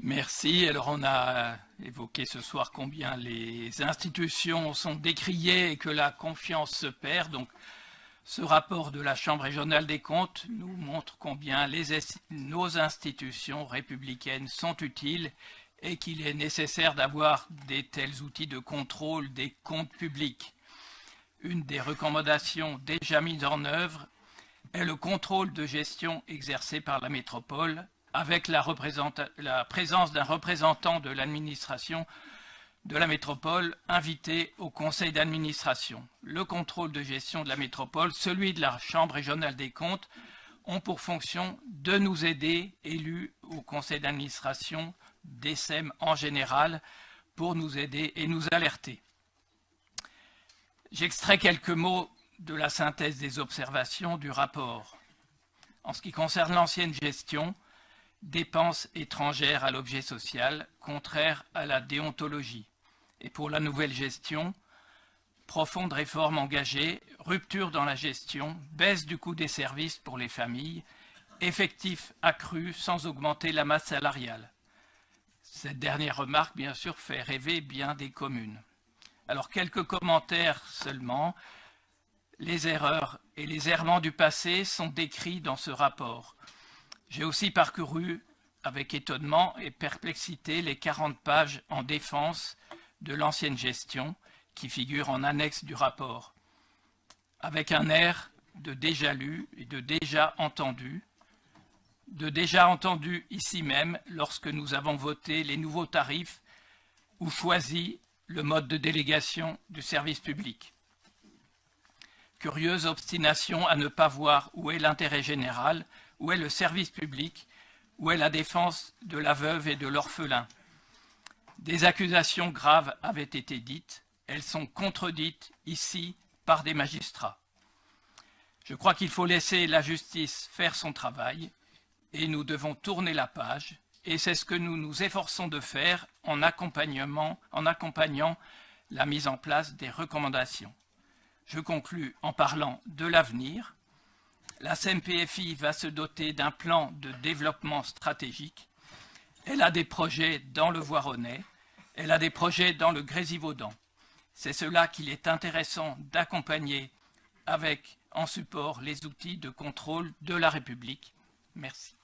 Merci. Alors on a évoqué ce soir combien les institutions sont décriées et que la confiance se perd. Donc ce rapport de la Chambre régionale des comptes nous montre combien nos institutions républicaines sont utiles et qu'il est nécessaire d'avoir des tels outils de contrôle des comptes publics. Une des recommandations déjà mises en œuvre est le contrôle de gestion exercé par la métropole avec la présence d'un représentant de l'administration de la métropole invité au conseil d'administration. Le contrôle de gestion de la métropole, celui de la Chambre régionale des comptes, ont pour fonction de nous aider, élus au conseil d'administration, des SEM en général, pour nous aider et nous alerter. J'extrais quelques mots de la synthèse des observations du rapport. En ce qui concerne l'ancienne gestion, dépenses étrangères à l'objet social, contraires à la déontologie. Et pour la nouvelle gestion, profonde réforme engagée, rupture dans la gestion, baisse du coût des services pour les familles, effectifs accrus sans augmenter la masse salariale. Cette dernière remarque, bien sûr, fait rêver bien des communes. Alors, quelques commentaires seulement. Les erreurs et les errements du passé sont décrits dans ce rapport. J'ai aussi parcouru avec étonnement et perplexité les 40 pages en défense de l'ancienne gestion qui figurent en annexe du rapport, avec un air de déjà lu et de déjà entendu ici même lorsque nous avons voté les nouveaux tarifs ou choisi le mode de délégation du service public. Curieuse obstination à ne pas voir où est l'intérêt général, où est le service public, où est la défense de la veuve et de l'orphelin. Des accusations graves avaient été dites, elles sont contredites ici par des magistrats. Je crois qu'il faut laisser la justice faire son travail et nous devons tourner la page, et c'est ce que nous nous efforçons de faire en accompagnant la mise en place des recommandations. Je conclus en parlant de l'avenir. La CMPFI va se doter d'un plan de développement stratégique. Elle a des projets dans le Voironnais, elle a des projets dans le Grésivaudan. C'est cela qu'il est intéressant d'accompagner avec en support les outils de contrôle de la République. Merci.